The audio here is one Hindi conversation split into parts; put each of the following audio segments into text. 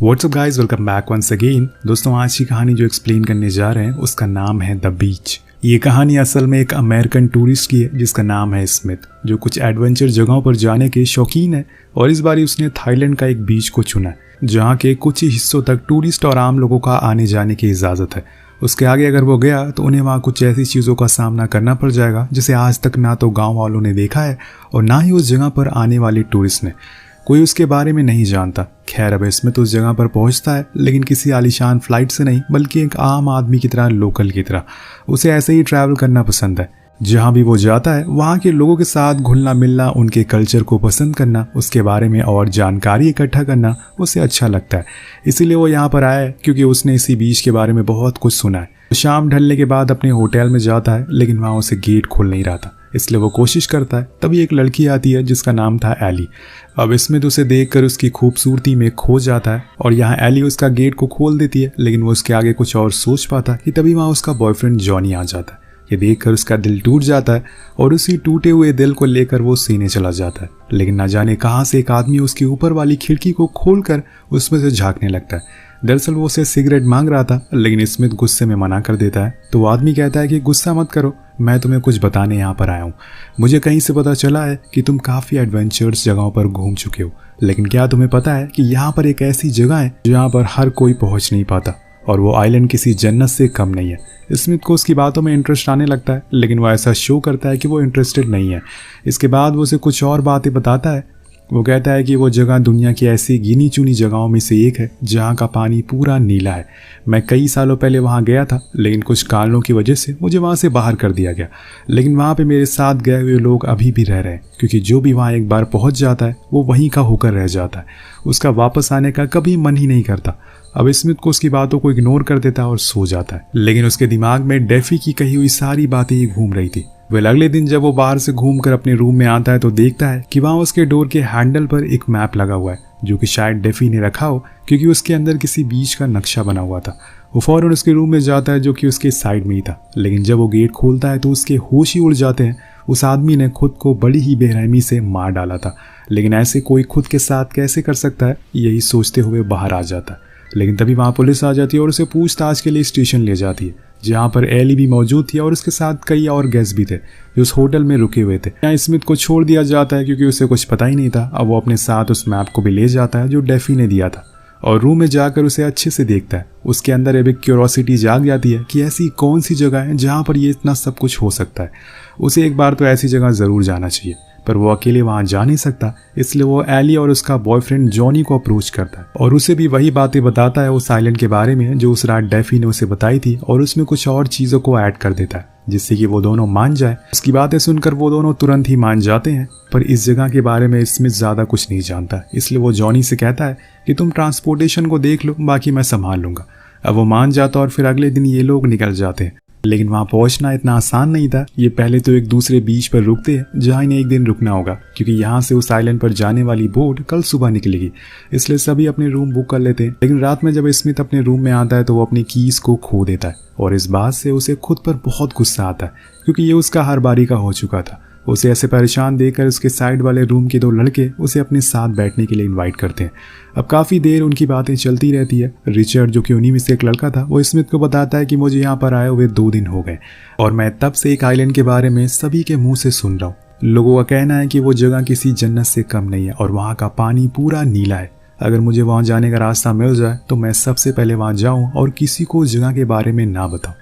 WhatsApp guys, welcome back once again. दोस्तों, आज की कहानी जो एक्सप्लेन करने जा रहे हैं उसका नाम है द बीच। ये कहानी असल में एक अमेरिकन टूरिस्ट की है जिसका नाम है स्मिथ, जो कुछ एडवेंचर जगहों पर जाने के शौकीन है। और इस बार उसने थाईलैंड का एक बीच को चुना है जहाँ के कुछ ही हिस्सों तक टूरिस्ट और आम लोगों का आने जाने की इजाज़त है। उसके आगे अगर वो गया तो उन्हें वहाँ कुछ ऐसी चीज़ों का सामना करना पड़ जाएगा जिसे आज तक ना तो गाँव वालों ने देखा है और ना ही उस जगह पर आने वाले टूरिस्ट ने। कोई उसके बारे में नहीं जानता। खैर, अब स्मिथ उस जगह पर पहुंचता है, लेकिन किसी आलीशान फ्लाइट से नहीं बल्कि एक आम आदमी की तरह, लोकल की तरह। उसे ऐसे ही ट्रैवल करना पसंद है। जहां भी वो जाता है वहां के लोगों के साथ घुलना मिलना, उनके कल्चर को पसंद करना, उसके बारे में और जानकारी इकट्ठा करना उसे अच्छा लगता है। इसीलिए वो यहाँ पर आया है क्योंकि उसने इसी बीच के बारे में बहुत कुछ सुना है। शाम ढलने के बाद अपने होटल में जाता है, लेकिन वहाँ उसे गेट खोल नहीं रहा था, इसलिए वो कोशिश करता है। तभी एक लड़की आती है जिसका नाम था एली। अब स्मिथ उसे देखकर उसकी खूबसूरती में खो जाता है और यहाँ एली उसका गेट को खोल देती है, लेकिन वो उसके आगे कुछ और सोच पाता कि तभी वहाँ उसका बॉयफ्रेंड जॉनी आ जाता है। ये देखकर उसका दिल टूट जाता है और उसी टूटे हुए दिल को लेकर वो सीने चला जाता है। लेकिन न जाने कहाँ से एक आदमी उसकी ऊपर वाली खिड़की को खोलकर उसमें से झांकने लगता है। दरअसल वो उसे सिगरेट मांग रहा था, लेकिन स्मिथ गुस्से में मना कर देता है। तो वो आदमी कहता है कि गुस्सा मत करो, मैं तुम्हें कुछ बताने यहाँ पर आया हूँ। मुझे कहीं से पता चला है कि तुम काफ़ी एडवेंचर्स जगहों पर घूम चुके हो, लेकिन क्या तुम्हें पता है कि यहाँ पर एक ऐसी जगह है जहाँ पर हर कोई पहुँच नहीं पाता, और वो आइलैंड किसी जन्नत से कम नहीं है। स्मिथ को उसकी बातों में इंटरेस्ट आने लगता है, लेकिन वो ऐसा शो करता है कि वो इंटरेस्टेड नहीं है। इसके बाद वो उसे कुछ और बातें बताता है। वो कहता है कि वो जगह दुनिया की ऐसी गिनी चुनी जगहों में से एक है जहाँ का पानी पूरा नीला है। मैं कई सालों पहले वहाँ गया था, लेकिन कुछ कारणों की वजह से मुझे वहाँ से बाहर कर दिया गया। लेकिन वहाँ पे मेरे साथ गए हुए लोग अभी भी रह रहे हैं, क्योंकि जो भी वहाँ एक बार पहुँच जाता है वो वहीं का होकर रह जाता है। उसका वापस आने का कभी मन ही नहीं करता। अब स्मिथ को उसकी बातों को इग्नोर कर देता है और सो जाता है, लेकिन उसके दिमाग में डेफी की कही हुई सारी बातें ही घूम रही थी। वह अगले दिन जब वो बाहर से घूमकर अपने रूम में आता है तो देखता है कि वहाँ उसके डोर के हैंडल पर एक मैप लगा हुआ है, जो कि शायद डेफी ने रखा हो, क्योंकि उसके अंदर किसी बीच का नक्शा बना हुआ था। वो फौरन उसके रूम में जाता है, जो कि उसके साइड में ही था। लेकिन जब वो गेट खोलता है तो उसके होश ही उड़ जाते हैं। उस आदमी ने खुद को बड़ी ही बेरहमी से मार डाला था, लेकिन ऐसे कोई खुद के साथ कैसे कर सकता है, यही सोचते हुए बाहर आ जाता है। लेकिन तभी वहाँ पुलिस आ जाती है और उसे पूछताछ के लिए स्टेशन ले जाती है, जहाँ पर एली भी मौजूद थी और उसके साथ कई और गेस्ट भी थे जो उस होटल में रुके हुए थे। यहाँ स्मिथ को छोड़ दिया जाता है क्योंकि उसे कुछ पता ही नहीं था। अब वो अपने साथ उस मैप को भी ले जाता है जो डेफी ने दिया था, और रूम में जाकर उसे अच्छे से देखता है। उसके अंदर एक क्यूरोसिटी जाग जाती है कि ऐसी कौन सी जगह है जहाँ पर ये इतना सब कुछ हो सकता है। उसे एक बार तो ऐसी जगह ज़रूर जाना चाहिए, पर वो अकेले वहाँ जा नहीं सकता। इसलिए वो एली और उसका बॉयफ्रेंड जॉनी को अप्रोच करता है और उसे भी वही बातें बताता है उस आइलैंड के बारे में जो उस रात डेफी ने उसे बताई थी, और उसमें कुछ और चीज़ों को ऐड कर देता है जिससे कि वो दोनों मान जाए। उसकी बातें सुनकर वो दोनों तुरंत ही मान जाते हैं, पर इस जगह के बारे में स्मिथ ज़्यादा कुछ नहीं जानता। इसलिए वो जॉनी से कहता है कि तुम ट्रांसपोर्टेशन को देख लो, बाकी मैं संभाल लूँगा। अब वो मान जाता और फिर अगले दिन ये लोग निकल जाते हैं। लेकिन वहाँ पहुँचना इतना आसान नहीं था। ये पहले तो एक दूसरे बीच पर रुकते हैं जहाँ इन्हें एक दिन रुकना होगा, क्योंकि यहाँ से उस आइलैंड पर जाने वाली बोट कल सुबह निकलेगी। इसलिए सभी अपने रूम बुक कर लेते हैं। लेकिन रात में जब स्मिथ अपने रूम में आता है तो वो अपनी कीज को खो देता है, और इस बात से उसे खुद पर बहुत गुस्सा आता है, क्योंकि ये उसका हर बारी का हो चुका था। उसे ऐसे परेशान देखकर उसके साइड वाले रूम के दो लड़के उसे अपने साथ बैठने के लिए इनवाइट करते हैं। अब काफ़ी देर उनकी बातें चलती रहती है। रिचर्ड, जो कि उन्हीं में से एक लड़का था, वो स्मिथ को बताता है कि मुझे यहाँ पर आए हुए 2 दिन हो गए और मैं तब से एक आइलैंड के बारे में सभी के मुंह से सुन रहा हूँ। लोगों का कहना है कि वो जगह किसी जन्नत से कम नहीं है और वहाँ का पानी पूरा नीला है। अगर मुझे वहाँ जाने का रास्ता मिल जाए तो मैं सबसे पहले वहाँ जाऊँ और किसी को उस जगह के बारे में ना बताऊँ।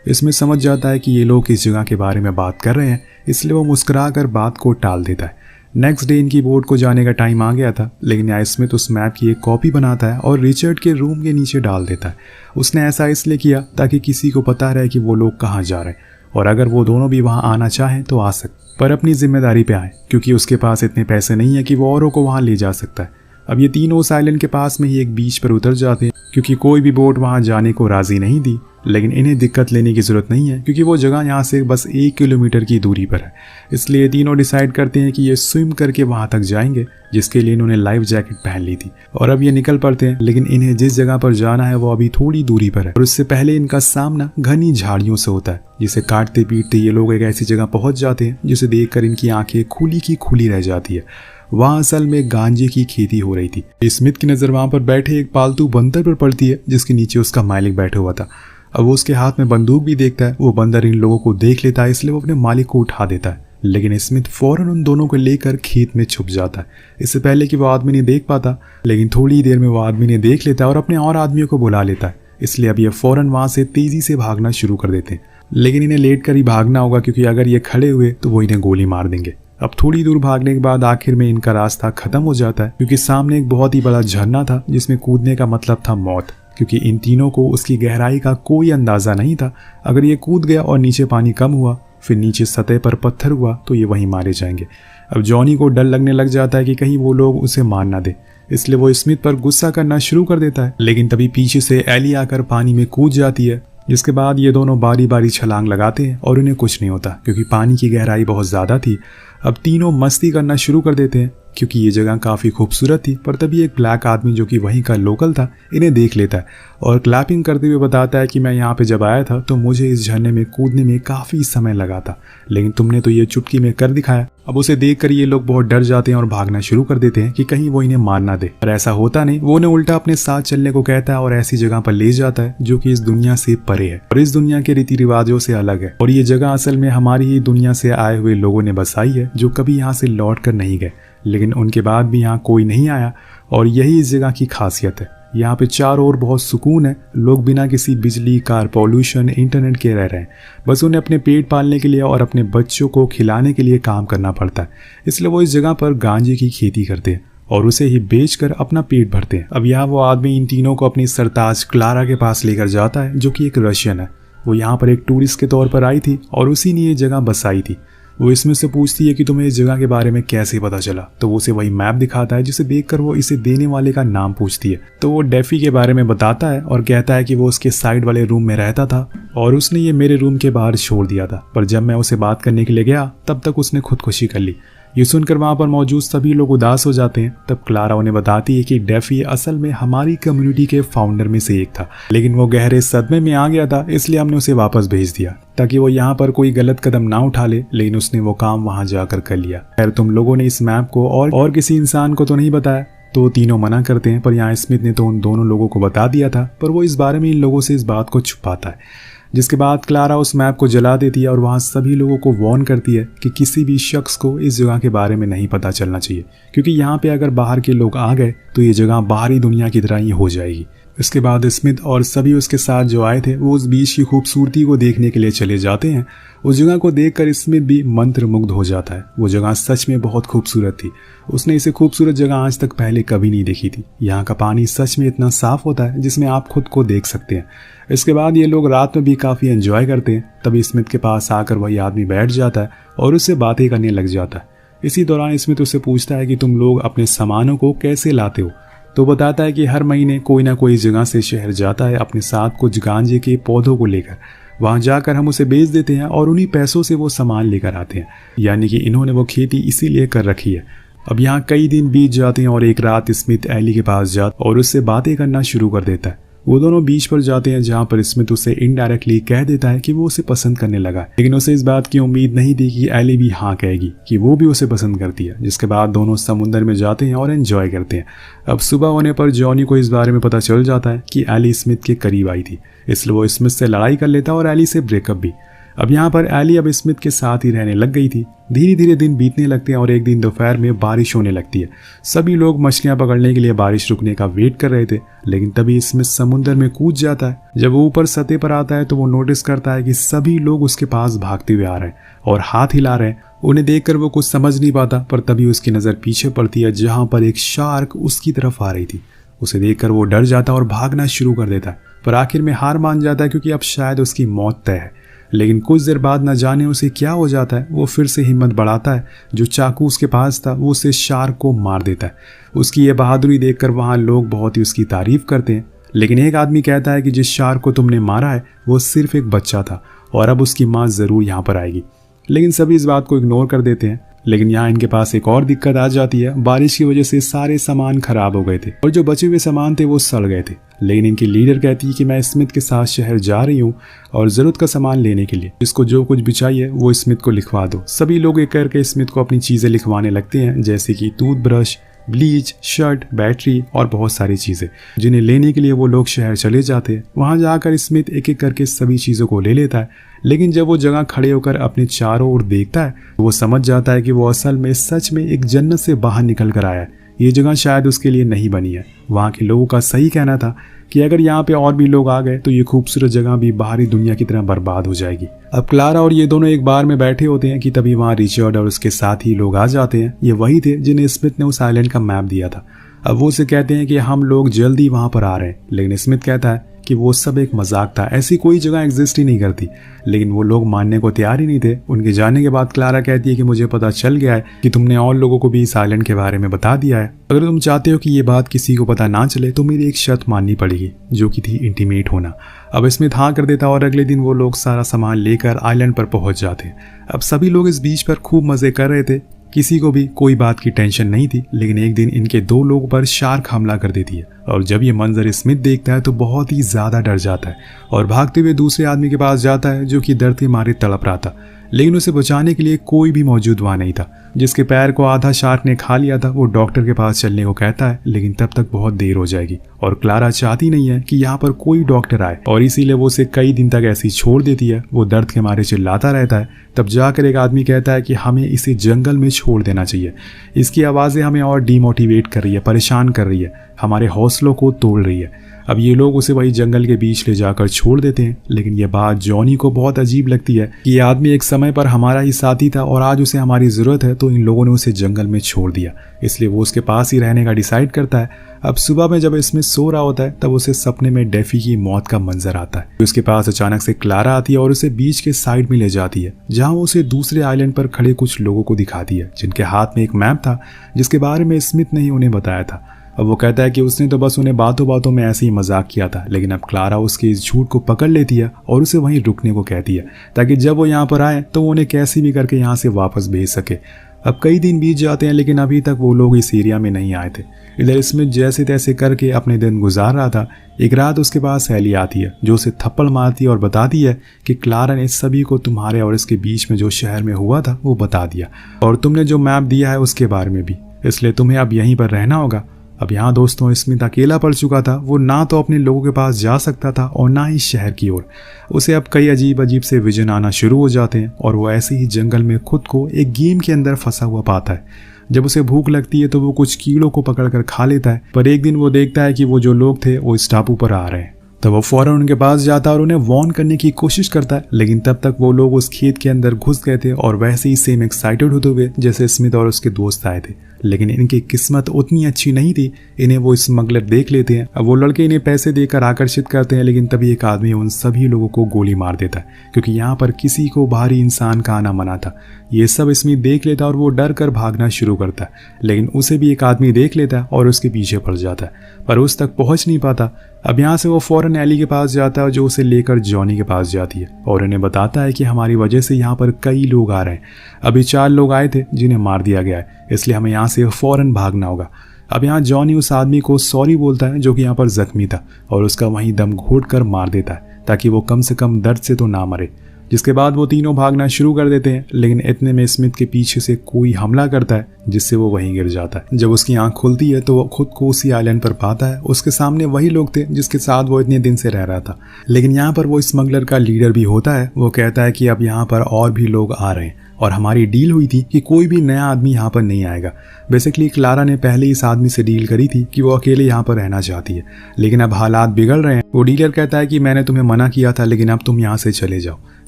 इसमें समझ जाता है कि ये लोग इस जगह के बारे में बात कर रहे हैं, इसलिए वो मुस्कुरा कर बात को टाल देता है। नेक्स्ट डे इनकी बोट को जाने का टाइम आ गया था, लेकिन यहाँ स्मिथ उस मैप की एक कॉपी बनाता है और रिचर्ड के रूम के नीचे डाल देता है। उसने ऐसा इसलिए किया ताकि किसी को पता रहे कि वो लोग कहाँ जा रहे हैं, और अगर वो दोनों भी वहाँ आना चाहें तो आ सकते, पर अपनी जिम्मेदारी पे आए, क्योंकि उसके पास इतने पैसे नहीं है कि वो औरों को वहाँ ले जा सकता है। अब ये तीनों उस आइलैंड के पास में ही एक बीच पर उतर जाते हैं, क्योंकि कोई भी बोट वहाँ जाने को राजी नहीं थी। लेकिन इन्हें दिक्कत लेने की ज़रूरत नहीं है, क्योंकि वो जगह यहाँ से बस 1 किलोमीटर की दूरी पर है। इसलिए तीनों डिसाइड करते हैं कि ये स्विम करके वहाँ तक जाएंगे, जिसके लिए इन्होंने लाइफ जैकेट पहन ली थी। और अब ये निकल पड़ते हैं, लेकिन इन्हें जिस जगह पर जाना है वो अभी थोड़ी दूरी पर है, और उससे पहले इनका सामना घनी झाड़ियों से होता है, जिसे काटते पीटते ये लोग एक ऐसी जगह पहुँच जाते हैं जिसे देखकर इनकी आंखें खुली की खुली रह जाती है। वहाँ असल में गांजे की खेती हो रही थी। स्मिथ की नज़र वहाँ पर बैठे एक पालतू बंदर पर पड़ती है जिसके नीचे उसका मालिक बैठा हुआ था। अब वो उसके हाथ में बंदूक भी देखता है। वो बंदर इन लोगों को देख लेता है, इसलिए वो अपने मालिक को उठा देता है, लेकिन स्मिथ फौरन उन दोनों को लेकर खेत में छुप जाता है। इससे पहले कि वो आदमी नहीं देख पाता, लेकिन थोड़ी देर में वो आदमी ने देख लेता है और अपने और आदमियों को बुला लेता है। इसलिए अब ये फौरन वहाँ से तेजी से भागना शुरू कर देते हैं, लेकिन इन्हें लेट कर ही भागना होगा क्योंकि अगर ये खड़े हुए तो वो इन्हें गोली मार देंगे। अब थोड़ी दूर भागने के बाद आखिर में इनका रास्ता खत्म हो जाता है क्योंकि सामने एक बहुत ही बड़ा झरना था जिसमें कूदने का मतलब था मौत, क्योंकि इन तीनों को उसकी गहराई का कोई अंदाजा नहीं था। अगर ये कूद गया और नीचे पानी कम हुआ, फिर नीचे सतह पर पत्थर हुआ, तो ये वहीं मारे जाएंगे। अब जॉनी को डर लगने लग जाता है कि कहीं वो लोग उसे मार ना दे, इसलिए वो स्मिथ पर गुस्सा करना शुरू कर देता है। लेकिन तभी पीछे से एली आकर पानी में कूद जाती है, जिसके बाद ये दोनों बारी बारी छलांग लगाते हैं और उन्हें कुछ नहीं होता क्योंकि पानी की गहराई बहुत ज़्यादा थी। अब तीनों मस्ती करना शुरू कर देते हैं क्योंकि ये जगह काफ़ी खूबसूरत थी। पर तभी एक ब्लैक आदमी जो कि वहीं का लोकल था इन्हें देख लेता है और क्लैपिंग करते हुए बताता है कि मैं यहाँ पे जब आया था तो मुझे इस झरने में कूदने में काफ़ी समय लगा था, लेकिन तुमने तो ये चुटकी में कर दिखाया। अब उसे देखकर ये लोग बहुत डर जाते हैं और भागना शुरू कर देते हैं कि कहीं वो इन्हें मार ना दे, पर ऐसा होता नहीं। वो उन्हें उल्टा अपने साथ चलने को कहता है और ऐसी जगह पर ले जाता है जो कि इस दुनिया से परे है और इस दुनिया के रीति रिवाजों से अलग है। और ये जगह असल में हमारी ही दुनिया से आए हुए लोगों ने बसाई है जो कभी यहाँ से लौट कर नहीं गए, लेकिन उनके बाद भी यहाँ कोई नहीं आया। और यही इस जगह की खासियत है। यहाँ पे चारों ओर बहुत सुकून है। लोग बिना किसी बिजली, कार पॉल्यूशन, इंटरनेट के रह रहे हैं। बस उन्हें अपने पेट पालने के लिए और अपने बच्चों को खिलाने के लिए काम करना पड़ता है, इसलिए वो इस जगह पर गांजे की खेती करते हैं और उसे ही बेचकर अपना पेट भरते हैं। अब यहाँ वो आदमी इन तीनों को अपनी सरताज क्लारा के पास लेकर जाता है जो कि एक रशियन है। वो यहाँ पर एक टूरिस्ट के तौर पर आई थी और उसी ने ये जगह बसाई थी। वो इसमें से पूछती है कि तुम्हें इस जगह के बारे में कैसे पता चला, तो वो उसे वही मैप दिखाता है जिसे देखकर वो इसे देने वाले का नाम पूछती है। तो वो डेफी के बारे में बताता है और कहता है कि वो उसके साइड वाले रूम में रहता था और उसने ये मेरे रूम के बाहर छोड़ दिया था, पर जब मैं उसे बात करने के लिए गया तब तक उसने खुदकुशी कर ली। ये सुनकर वहाँ पर मौजूद सभी लोग उदास हो जाते हैं। तब क्लारा उन्हें बताती है कि डेफी असल में हमारी कम्युनिटी के फाउंडर में से एक था, लेकिन वो गहरे सदमे में आ गया था, इसलिए हमने उसे वापस भेज दिया ताकि वो यहाँ पर कोई गलत कदम ना उठा ले, लेकिन उसने वो काम वहाँ जाकर कर लिया। खैर तुम लोगों ने इस मैप को और किसी इंसान को तो नहीं बताया? तो तीनों मना करते हैं, पर यहाँ स्मिथ ने तो उन दोनों लोगों को बता दिया था, पर वो इस बारे में इन लोगों से इस बात को छुपाता है। जिसके बाद क्लारा उस मैप को जला देती है और वहाँ सभी लोगों को वार्न करती है कि किसी भी शख्स को इस जगह के बारे में नहीं पता चलना चाहिए, क्योंकि यहाँ पे अगर बाहर के लोग आ गए तो ये जगह बाहरी दुनिया की तरह ही हो जाएगी। इसके बाद स्मिथ और सभी उसके साथ जो आए थे वो उस बीच की खूबसूरती को देखने के लिए चले जाते हैं। उस जगह को देखकर स्मिथ भी मंत्रमुग्ध हो जाता है। वो जगह सच में बहुत खूबसूरत थी। उसने इसे खूबसूरत जगह आज तक पहले कभी नहीं देखी थी। यहाँ का पानी सच में इतना साफ होता है जिसमें आप खुद को देख सकते हैं। इसके बाद ये लोग रात में भी काफ़ी एंजॉय करते हैं। तभी स्मिथ के पास आकर वही आदमी बैठ जाता है और उससे बातें करने लग जाता है। इसी दौरान स्मिथ उससे पूछता है कि तुम लोग अपने सामानों को कैसे लाते हो? तो बताता है कि हर महीने कोई ना कोई जगह से शहर जाता है अपने साथ कुछ गांजे के पौधों को लेकर। वहां जाकर हम उसे बेच देते हैं और उन्हीं पैसों से वो सामान लेकर आते हैं। यानी कि इन्होंने वो खेती इसीलिए कर रखी है। अब यहाँ कई दिन बीत जाते हैं और एक रात स्मिथ एली के पास जाता और उससे बातें करना शुरू कर देता है। वो दोनों बीच पर जाते हैं जहाँ पर स्मिथ उसे इनडायरेक्टली कह देता है कि वो उसे पसंद करने लगा, लेकिन उसे इस बात की उम्मीद नहीं थी कि एली भी हाँ कहेगी कि वो भी उसे पसंद करती है। जिसके बाद दोनों समुद्र में जाते हैं और एंजॉय करते हैं। अब सुबह होने पर जॉनी को इस बारे में पता चल जाता है कि एली स्मिथ के करीब आई थी, इसलिए वो स्मिथ से लड़ाई कर लेता और एली से ब्रेकअप भी। अब यहाँ पर एली अब स्मिथ के साथ ही रहने लग गई थी। धीरे धीरे दिन बीतने लगते हैं और एक दिन दोपहर में बारिश होने लगती है। सभी लोग मछलियां पकड़ने के लिए बारिश रुकने का वेट कर रहे थे, लेकिन तभी स्मिथ समुद्र में कूद जाता है। जब वो ऊपर सतह पर आता है तो वो नोटिस करता है कि सभी लोग उसके पास भागते हुए आ रहे हैं और हाथ हिला रहे हैं। उन्हें देखकर वो कुछ समझ नहीं पाता, पर तभी उसकी नज़र पीछे पड़ती है जहाँ पर एक शार्क उसकी तरफ आ रही थी। उसे देखकर वो डर जाता और भागना शुरू कर देता है, पर आखिर में हार मान जाता है क्योंकि अब शायद उसकी मौत तय है। लेकिन कुछ देर बाद न जाने उसे क्या हो जाता है, वो फिर से हिम्मत बढ़ाता है। जो चाकू उसके पास था वो उसे शार्क को मार देता है। उसकी ये बहादुरी देखकर वहाँ लोग बहुत ही उसकी तारीफ करते हैं, लेकिन एक आदमी कहता है कि जिस शार्क को तुमने मारा है वो सिर्फ एक बच्चा था और अब उसकी माँ ज़रूर यहाँ पर आएगी। लेकिन सभी इस बात को इग्नोर कर देते हैं। लेकिन यहाँ इनके पास एक और दिक्कत आ जाती है। बारिश की वजह से सारे सामान खराब हो गए थे और जो बचे हुए सामान थे वो सड़ गए थे। लेकिन इनकी लीडर कहती है कि मैं स्मिथ के साथ शहर जा रही हूँ और जरूरत का सामान लेने के लिए, इसको जो कुछ भी चाहिए वो स्मिथ को लिखवा दो। सभी लोग एक करके स्मिथ को अपनी चीजें लिखवाने लगते हैं, जैसे कि टूथब्रश, ब्लीच, शर्ट, बैटरी और बहुत सारी चीजें, जिन्हें लेने के लिए वो लोग शहर चले जाते हैं। वहां जाकर स्मिथ एक एक करके सभी चीजों को ले लेता है, लेकिन जब वो जगह खड़े होकर अपने चारों ओर देखता है तो वो समझ जाता है कि वो असल में सच में एक जन्नत से बाहर निकल कर आया है। ये जगह शायद उसके लिए नहीं बनी है। वहाँ के लोगों का सही कहना था कि अगर यहाँ पे और भी लोग आ गए तो ये खूबसूरत जगह भी बाहरी दुनिया की तरह बर्बाद हो जाएगी। अब क्लारा और ये दोनों एक बार में बैठे होते हैं कि तभी वहाँ रिचर्ड और उसके साथ ही लोग आ जाते हैं। ये वही थे जिन्हें स्मिथ ने उस आइलैंड का मैप दिया था। अब वो उसे कहते हैं कि हम लोग जल्दी वहां पर आ रहे हैं, लेकिन स्मिथ कहता है कि वो सब एक मजाक था, ऐसी कोई जगह एग्जिस्ट ही नहीं करती। लेकिन वो लोग मानने को तैयार ही नहीं थे। उनके जाने के बाद क्लारा कहती है कि मुझे पता चल गया है कि तुमने और लोगों को भी इस आइलैंड के बारे में बता दिया है। अगर तुम चाहते हो कि ये बात किसी को पता ना चले तो मेरी एक शर्त माननी पड़ेगी, जो कि थी इंटीमेट होना। अब स्मिथ हाँ कर देता और अगले दिन वो लोग सारा सामान लेकर आइलैंड पर पहुंच जाते। अब सभी लोग इस बीच पर खूब मजे कर रहे थे, किसी को भी कोई बात की टेंशन नहीं थी। लेकिन एक दिन इनके दो लोगों पर शार्क हमला कर देती है और जब ये मंजर स्मिथ देखता है तो बहुत ही ज्यादा डर जाता है और भागते हुए दूसरे आदमी के पास जाता है जो कि डर के मारे तड़प रहा था। लेकिन उसे बचाने के लिए कोई भी मौजूद वहां नहीं था। जिसके पैर को आधा शार्क ने खा लिया था वो डॉक्टर के पास चलने को कहता है, लेकिन तब तक बहुत देर हो जाएगी और क्लारा चाहती नहीं है कि यहाँ पर कोई डॉक्टर आए और इसीलिए वो उसे कई दिन तक ऐसी छोड़ देती है। वो दर्द के मारे चिल्लाता रहता है। तब जाकर एक आदमी कहता है कि हमें इसे जंगल में छोड़ देना चाहिए, इसकी आवाज़ें हमें और डिमोटिवेट कर रही है, परेशान कर रही है, हमारे हौसलों को तोड़ रही है। अब ये लोग उसे वही जंगल के बीच ले जाकर छोड़ देते हैं। लेकिन ये बात जॉनी को बहुत अजीब लगती है कि ये आदमी एक समय पर हमारा ही साथी था और आज उसे हमारी ज़रूरत है, तो इन लोगों ने उसे जंगल में छोड़ दिया। इसलिए वो उसके पास ही रहने का डिसाइड करता है। अब सुबह में जब स्मिथ सो रहा होता है तब उसे सपने में डेफी की मौत का मंजर आता है। उसके पास अचानक से क्लारा आती है और उसे बीच के साइड में ले जाती है, जहाँ वो उसे दूसरे आइलैंड पर खड़े कुछ लोगों को दिखाती है जिनके हाथ में एक मैप था जिसके बारे में स्मिथ ने ही उन्हें बताया था। अब वो कहता है कि उसने तो बस उन्हें बातों बातों में ऐसे ही मजाक किया था। लेकिन अब क्लारा उसके इस झूठ को पकड़ लेती है और उसे वहीं रुकने को कहती है ताकि जब वो यहाँ पर आए तो वो उन्हें कैसे भी करके यहाँ से वापस भेज सके। अब कई दिन बीत जाते हैं लेकिन अभी तक वो लोग इस एरिया में नहीं आए थे। इधर स्मिथ जैसे तैसे करके अपने दिन गुजार रहा था। एक रात उसके पास सैली आती है जो उसे थप्पड़ मारती है और बताती है कि क्लारा ने सभी को तुम्हारे और इसके बीच में जो शहर में हुआ था वो बता दिया और तुमने जो मैप दिया है उसके बारे में भी, इसलिए तुम्हें अब यहीं पर रहना होगा। अब यहाँ दोस्तों स्मिथ अकेला पड़ चुका था। वो ना तो अपने लोगों के पास जा सकता था और ना ही शहर की ओर। उसे अब कई अजीब अजीब से विजन आना शुरू हो जाते हैं और वो ऐसे ही जंगल में खुद को एक गेम के अंदर फंसा हुआ पाता है। जब उसे भूख लगती है तो वो कुछ कीड़ों को पकड़कर खा लेता है, पर एक दिन वो देखता है कि वो जो लोग थे वो इस टापू पर आ रहे हैं। तब वो फौरन उनके पास जाता है और उन्हें वार्न करने की कोशिश करता है, लेकिन तब तक वो लोग उस खेत के अंदर घुस गए थे और वैसे ही सेम एक्साइटेड होते हुए जैसे स्मिथ और उसके दोस्त आए थे। लेकिन इनकी किस्मत उतनी अच्छी नहीं थी। इन्हें वो स्मगलर देख लेते हैं। अब वो लड़के इन्हें पैसे देकर आकर्षित करते हैं, लेकिन तभी एक आदमी उन सभी लोगों को गोली मार देता है क्योंकि यहाँ पर किसी को बाहरी इंसान का आना मना था। ये सब स्मिथ देख लेता और वो डर कर भागना शुरू करता है, लेकिन उसे भी एक आदमी देख लेता है और उसके पीछे पड़ जाता है, पर उस तक पहुंच नहीं पाता। अब यहाँ से वो फौरन एली के पास जाता है जो उसे लेकर जॉनी के पास जाती है और उन्हें बताता है कि हमारी वजह से यहाँ पर कई लोग आ रहे हैं। अभी 4 लोग आए थे जिन्हें मार दिया गया है, इसलिए हमें यहाँ से फौरन भागना होगा। अब यहाँ जॉनी उस आदमी को सॉरी बोलता है जो कि यहाँ पर जख्मी था और उसका वहीं दम घोट कर मार देता है ताकि वो कम से कम दर्द से तो ना मरे। जिसके बाद वो तीनों भागना शुरू कर देते हैं, लेकिन इतने में स्मिथ के पीछे से कोई हमला करता है जिससे वो वहीं गिर जाता है। जब उसकी आंख खुलती है तो वो खुद को उसी आइलैंड पर पाता है। उसके सामने वही लोग थे जिसके साथ वो इतने दिन से रह रहा था, लेकिन यहाँ पर वो स्मगलर का लीडर भी होता है। वो कहता है कि अब यहाँ पर और भी लोग आ रहे हैं और हमारी डील हुई थी कि कोई भी नया आदमी यहाँ पर नहीं आएगा। बेसिकली क्लारा ने पहले इस आदमी से डील करी थी कि वो अकेले यहाँ पर रहना चाहती है, लेकिन अब हालात बिगड़ रहे हैं। वो डीलर कहता है कि मैंने तुम्हें मना किया था, लेकिन अब तुम यहाँ से चले जाओ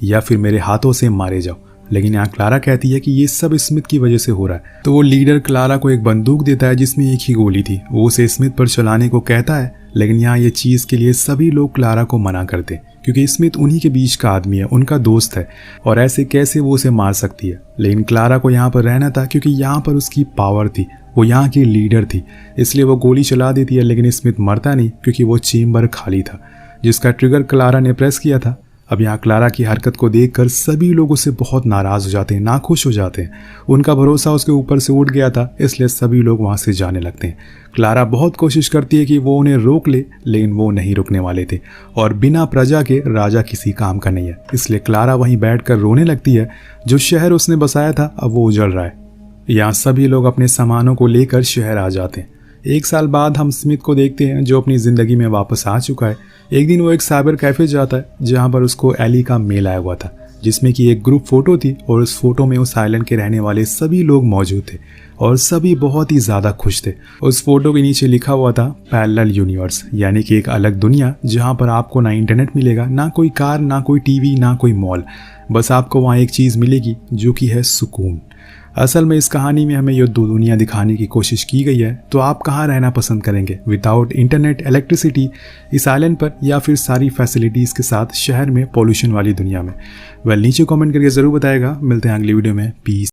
या फिर मेरे हाथों से मारे जाओ। लेकिन यहाँ क्लारा कहती है कि ये सब स्मिथ की वजह से हो रहा है। तो वो लीडर क्लारा को एक बंदूक देता है जिसमें एक ही गोली थी। वो उसे स्मिथ पर चलाने को कहता है, लेकिन यहाँ ये चीज़ के लिए सभी लोग क्लारा को मना करते हैं क्योंकि स्मिथ उन्हीं के बीच का आदमी है, उनका दोस्त है और ऐसे कैसे वो उसे मार सकती है। लेकिन क्लारा को यहाँ पर रहना था क्योंकि यहाँ पर उसकी पावर थी, वो यहाँ की लीडर थी, इसलिए वो गोली चला देती है। लेकिन स्मिथ मरता नहीं क्योंकि वो चेम्बर खाली था जिसका ट्रिगर क्लारा ने प्रेस किया था। अब यहाँ क्लारा की हरकत को देखकर सभी लोग उससे बहुत नाराज हो जाते हैं, नाखुश हो जाते हैं। उनका भरोसा उसके ऊपर से उठ गया था, इसलिए सभी लोग वहाँ से जाने लगते हैं। क्लारा बहुत कोशिश करती है कि वो उन्हें रोक ले, लेकिन वो नहीं रुकने वाले थे और बिना प्रजा के राजा किसी काम का नहीं है। इसलिए क्लारा वहीं बैठकर रोने लगती है। जो शहर उसने बसाया था अब वो उजड़ रहा है। यहाँ सभी लोग अपने सामानों को लेकर शहर आ जाते हैं। 1 साल बाद हम स्मिथ को देखते हैं जो अपनी ज़िंदगी में वापस आ चुका है। एक दिन वो एक साइबर कैफ़े जाता है जहाँ पर उसको एली का मेल आया हुआ था, जिसमें कि एक ग्रुप फ़ोटो थी और उस फोटो में उस आइलैंड के रहने वाले सभी लोग मौजूद थे और सभी बहुत ही ज़्यादा खुश थे। उस फोटो के नीचे लिखा हुआ था पैरेलल यूनिवर्स, यानी कि एक अलग दुनिया जहाँ पर आपको ना इंटरनेट मिलेगा, ना कोई कार, ना कोई टीवी, ना कोई मॉल। बस आपको वहाँ एक चीज़ मिलेगी जो कि है सुकून। असल में इस कहानी में हमें ये 2 दुनिया दिखाने की कोशिश की गई है। तो आप कहाँ रहना पसंद करेंगे, विदाउट इंटरनेट, इलेक्ट्रिसिटी इस आइलैंड पर, या फिर सारी फैसिलिटीज़ के साथ शहर में, पॉल्यूशन वाली दुनिया में? नीचे कमेंट करके ज़रूर बताएगा। मिलते हैं अगली वीडियो में। पीस।